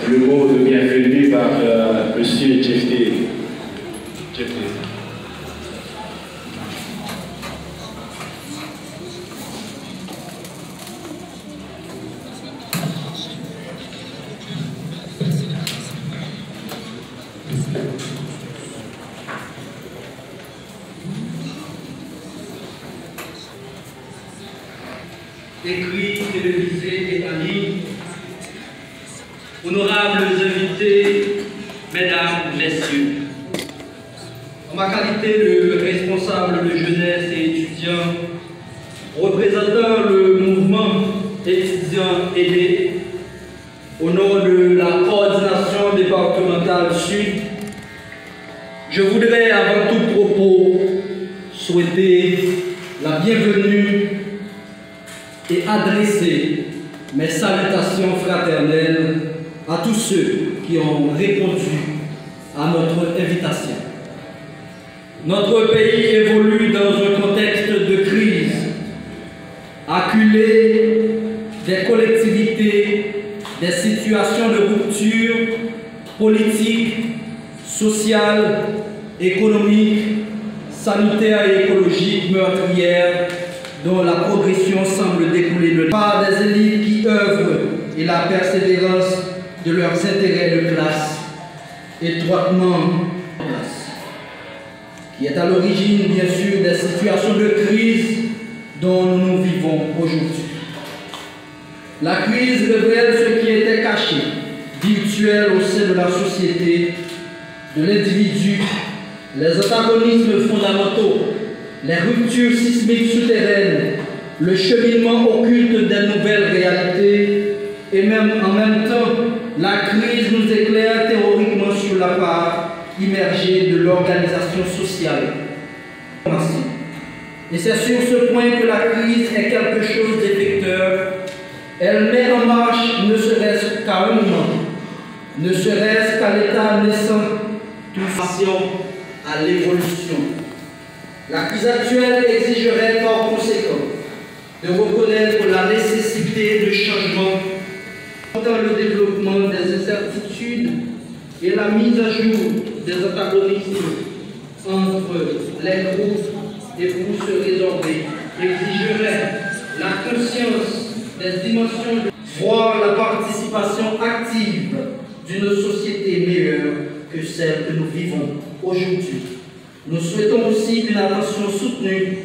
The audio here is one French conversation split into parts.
Le mot de bienvenue par Monsieur Jeffrey. Écrit, télévisé et en ligne, honorables invités, mesdames, messieurs, en ma qualité de responsable de jeunesse et étudiant, représentant le mouvement étudiant aidé, au nom de la coordination départementale Sud, je voudrais avant tout propos souhaiter la bienvenue et adresser mes salutations fraternelles à tous ceux qui ont répondu à notre invitation. Notre pays évolue dans un contexte de crise, acculé des collectivités, des situations de rupture politique, sociale, économique, sanitaire et écologique meurtrière, dont la progression semble découler de part des élites qui œuvrent et la persévérance de leurs intérêts de classe étroitement en place, qui est à l'origine bien sûr des situations de crise dont nous vivons aujourd'hui. La crise révèle ce qui était caché, virtuel au sein de la société, de l'individu, les antagonismes fondamentaux, les ruptures sismiques souterraines, le cheminement occulte des nouvelles réalités et même en même temps, la crise nous éclaire théoriquement sur la part immergée de l'organisation sociale. Et c'est sur ce point que la crise est quelque chose d'effecteur. Elle met en marche ne serait-ce qu'à un moment, ne serait-ce qu'à l'état naissant, toute façon à l'évolution. La crise actuelle exigerait par conséquent de reconnaître la nécessité de changement dans le développement des incertitudes et la mise à jour des antagonismes entre les groupes et pour se résorber exigerait la conscience des dimensions de voir la participation active d'une société meilleure que celle que nous vivons aujourd'hui. Nous souhaitons aussi une attention soutenue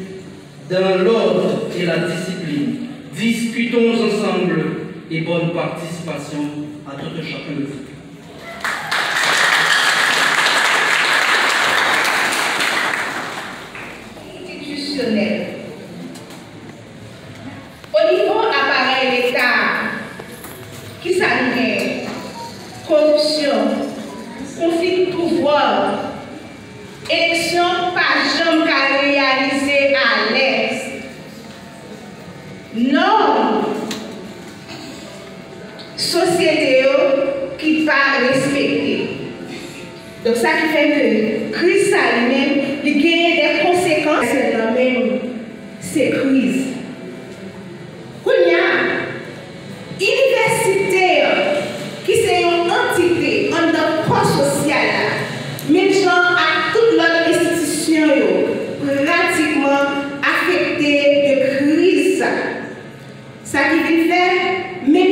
dans l'ordre et la discipline. Discutons ensemble et bonne participation à tout un chacun de vous. Institutionnel. Au niveau appareil l'État, qui s'aligne, corruption, conflit de pouvoir, élection par jamais qu'à réaliser à l'aise. Non, société qui pas respecter. Donc ça qui fait que crise elle-même, il gagne des conséquences dans même ces crises. Université qui c'est une entité en notre corps social, même genre à toute l'autre institution pratiquement affectée de crise. Ça qui fait, même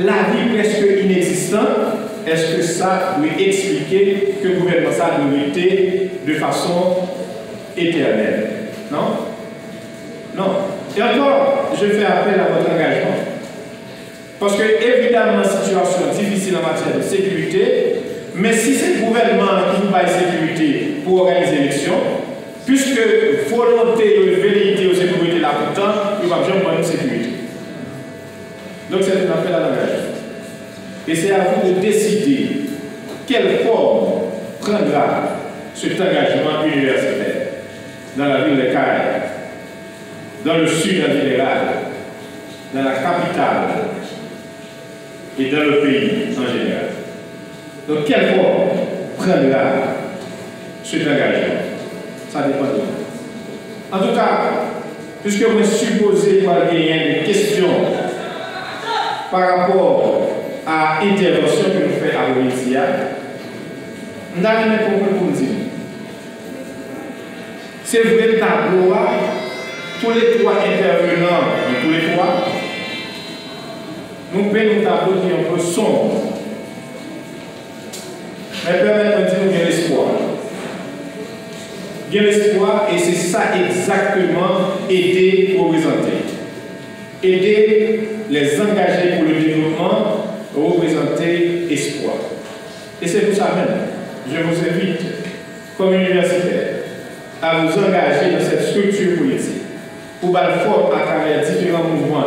l'avis presque inexistant, est-ce que ça doit expliquer que le gouvernement ça doit lutter de façon éternelle? Non? Non. Et encore, je fais appel à votre engagement. Parce que, évidemment, situation difficile en matière de sécurité, mais si c'est le gouvernement qui nous bat la sécurité pour organiser l'élection, puisque volonté de velléité aux sécurités là pourtant, il va jamais prendre une sécurité. Donc c'est un appel à l'engagement. Et c'est à vous de décider quelle forme prendra cet engagement universitaire dans la ville de Caraïbes, dans le sud en général, dans la capitale et dans le pays en général. Donc quelle forme prendra cet engagement? Ça dépend de vous. En tout cas, puisque vous supposez qu'il y a des questions par rapport à l'intervention que nous faisons à l'Olimpia, nous avons un problème pour nous dire. C'est vrai, tableau, tous les trois intervenants, tous les trois, nous payons un tableau qui est un peu sombre. Mais permettez-nous de dire qu'il y a l'espoir. Il y a l'espoir et c'est ça exactement aider pour représenter. Aider les engagés pour le développement, représenter espoir. Et c'est pour ça même, je vous invite, comme universitaire, à vous engager dans cette structure politique pour battre fort à travers différents mouvements.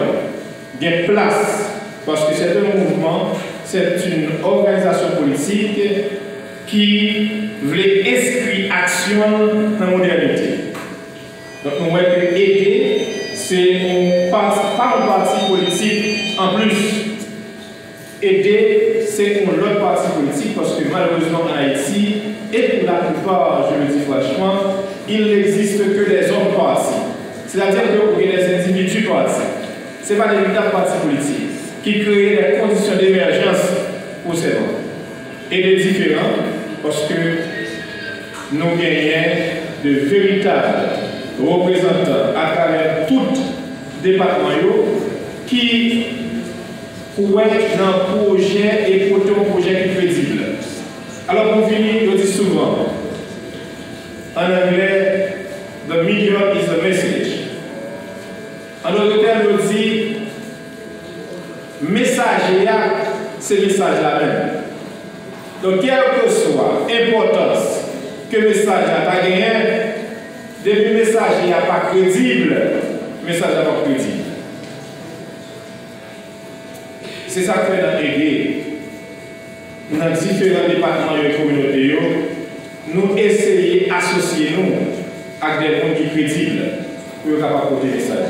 Il y a place, parce que c'est un mouvement, c'est une organisation politique qui voulait inscrire action dans la modernité. Donc, nous voyons que aider, c'est pas un parti politique en plus. Aider, c'est un autre parti politique parce que malheureusement en Haïti, et pour la plupart, je le dis franchement, il n'existe que des hommes partis. C'est-à-dire qu'il y a des individus partis. Ce n'est pas des véritables partis politiques qui créent des conditions d'émergence pour ces hommes. Et des différents, parce que nous gagnons de véritables représentants à travers tout département qui pourraient être dans un projet et porter un projet qui est crédible. Alors pour finir, je dis souvent, en anglais, the medium is the message. En Angleterre, on dit, message, c'est le message là même. Donc, quelle que soit l'importance que le message n'a pas gagné, depuis le message n'est pas crédible, le message n'est pas crédible. C'est ça que fait dans l'aider. Dans différents départements et communautés, nous essayons d'associer nous avec des gens qui sont crédibles pour être capables de porter le message.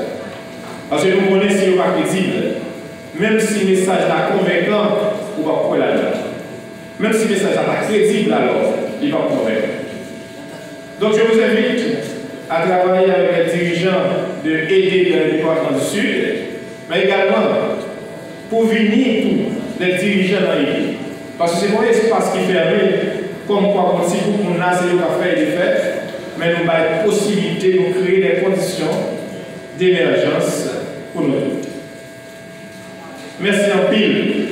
Parce que nous connaissons si nous ne sommes pas crédibles, même si le message est convaincant, on va pas là-dedans. Même si le message n'est pas crédible, alors, il va convaincre. Donc, je vous invite à travailler avec les dirigeants de aider dans le département du Sud, mais également pour venir tous les dirigeants dans l'île. Parce que c'est mon espace qui est fermé, comme quoi, si vous avez assez de faire et de faire, mais nous avons la possibilité de créer des conditions d'émergence pour nous tous. Merci en pile,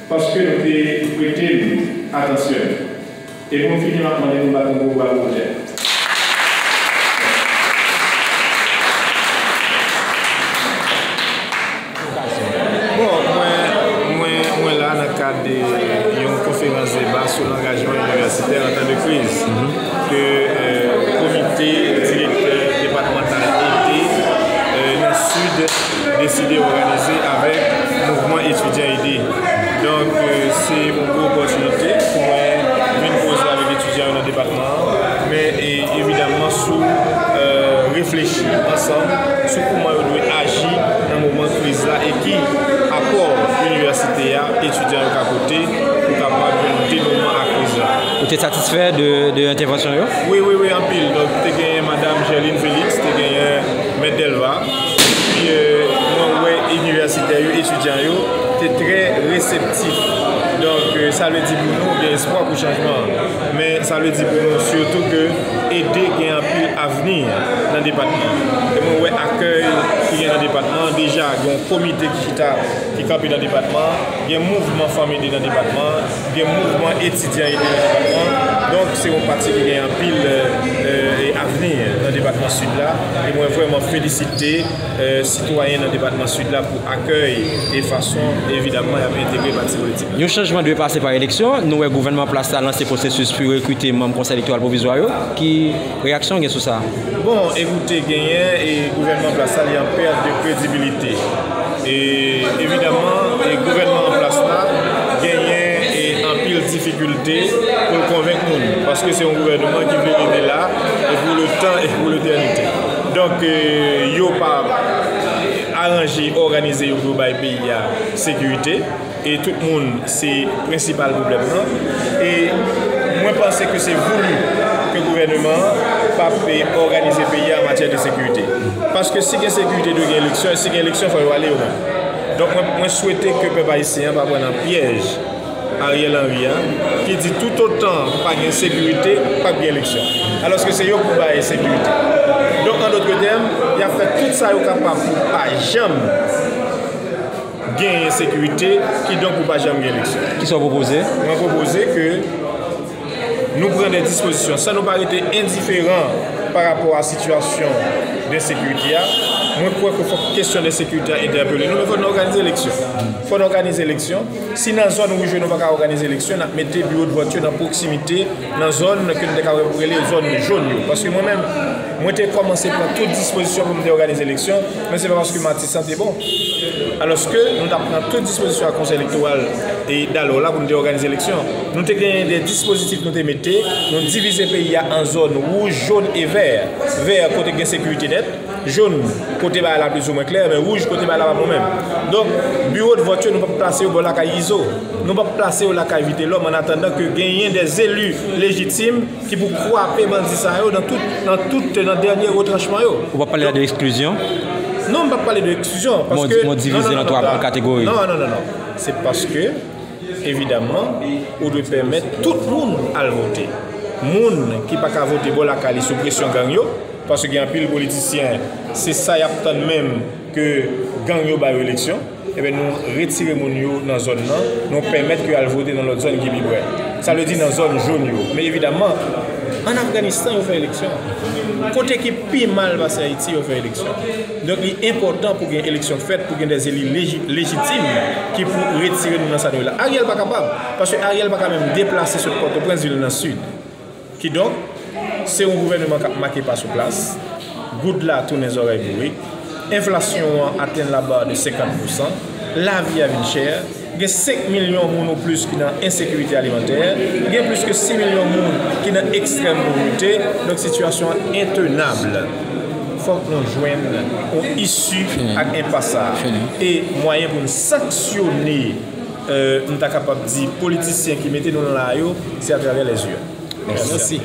parce que nous avons prêté attention. Et pour finir, maintenant, nous allons vous voir le projet. Une conférence débat sur l'engagement universitaire en temps de crise que le comité directeur départemental aidé dans le sud décidé d'organiser avec le mouvement étudiant aidé. Donc c'est une bonne opportunité pour moi de venir poser avec les étudiants dans le département, mais évidemment sous réfléchir ensemble sur comment on doit agir dans le moment de crise là et qui apport l'université à étudiants à côté pour capable de dénouement à crise là. Vous êtes satisfait de l'intervention? Oui, en pile. Donc, tu as gagné Madame Gerline Félix, tu as gagné Maître Delva. Puis, moi, ouais, universitaires, étudiants, tu es très réceptif. Donc, ça veut dire pour nous qu'il y a espoir pour le changement. Mais ça veut dire pour nous surtout que aider qu'il y a un pile avenir dans le département. Et moi, accueil qui est dans le département, déjà, il y a un comité qui est campé dans le département, il y a un mouvement familier dans le département, il y a un mouvement étudiant dans le département. Donc, c'est un parti qui a un pile avenir dans le département sud-là. Et moi, vraiment féliciter citoyens dans le département sud-là pour accueil et façon, évidemment, à intégrer le parti politique. Le changement doit passer par l'élection. Nous, le gouvernement place à lancer processus pour recruter membres conseil électoral provisoire. Qui réaction sur ça? Bon, écoutez, gagné et le gouvernement place à en perte de crédibilité. Et évidemment, le gouvernement en place là, gagné et en pile difficulté pour le convaincre nous. Parce que c'est un gouvernement qui veut aider là, et pour le temps et pour l'éternité. Donc, il n'y a pas arrangé, organisé pour le pays à sécurité. Et tout le monde, c'est le principal problème. Et moi, je pense que c'est voulu que le gouvernement pas organiser le pays en matière de sécurité. Parce que si il y a sécurité de l'élection, si il y a élection, il faut aller au moins. Donc, moi, je souhaitais que le peuple haïtien ne prenne un piège Ariel Henry, qui dit tout autant pas de sécurité, pas de élection. Alors que c'est eux qui ont la sécurité. Donc, en d'autres termes, il a fait tout ça capable pour pas jamais gagner sécurité, qui donc pour pas jamais élection. Qui sont proposés? On a proposé que nous prenions des dispositions. Ça nous paraît indifférent par rapport à la situation d'insécurité. Moi, je crois qu'il faut question de sécurité interpeller. Nous devons organiser l'élection. Il faut organiser l'élection. Si dans la zone où je ne vais pas organiser l'élection, nous mettons le bureau de voiture dans la proximité, dans la zone que nous avons pour les zones jaunes. Parce que moi-même, j'ai commencé à prendre toutes dispositions pour organiser l'élection, mais ce n'est pas parce que ma santé est bon. Alors que nous avons toutes dispositions à la conseil électoral et d'alors là pour organiser l'élection. Nous avons des dispositifs que nous mettons, nous divisons le pays en zones rouge, jaune et vert. Vert côté de sécurité net, jaune côté de la plus ou moins clair, mais rouge côté de la même. Donc, bureau de voiture, nous ne pouvons pas placer au la ISO. Nous ne pouvons pas placer au la éviter l'homme en attendant que gagner des élus légitimes qui pour croire bandits dans le dernier retranchement. On va parler de l'exclusion? Non, on ne va pas parler de l'exclusion. Parce que. On divise dans trois catégories. Non. C'est parce que, évidemment, on doit permettre tout le monde à voter. Les gens qui ne peuvent pas voter pour la Cali sous pression gang, parce qu'il y a un pile politicien, c'est ça, il y a peut-être même que gang yo ba élection. Et bien nous retirons les gens dans la zone, nous permettons qu'ils votent dans notre zone qui est libre. Ça le dit dans la zone jaune. Mais évidemment, en Afghanistan, on fait élection. Côté qui est plus mal passé à Haïti, on fait élection. Donc il est important pour qu'il y ait une élection faite, pour qu'il y ait des élus légitimes qui pourront retirer nous dans cette zone-là. Ariel n'est pas capable, parce que Ariel n'est pas même déplacer sur Port-au-Prince ville dans le sud. Qui donc, c'est un gouvernement qui marqué pas sur place. Good là, tourne les oreilles bourrées. Inflation atteint la barre de 50%. La vie a vie chère. Il y a 5 millions de personnes plus qui sont dans l'insécurité alimentaire. Il y a plus que 6 millions de personnes qui sont dans l'extrême pauvreté. Donc, situation intenable. Il faut que nous joignions une issue à un passage. Et moyen pour nous sanctionner, nous sommes capables de dire, politiciens qui mettent nous dans la c'est à travers les yeux. Merci.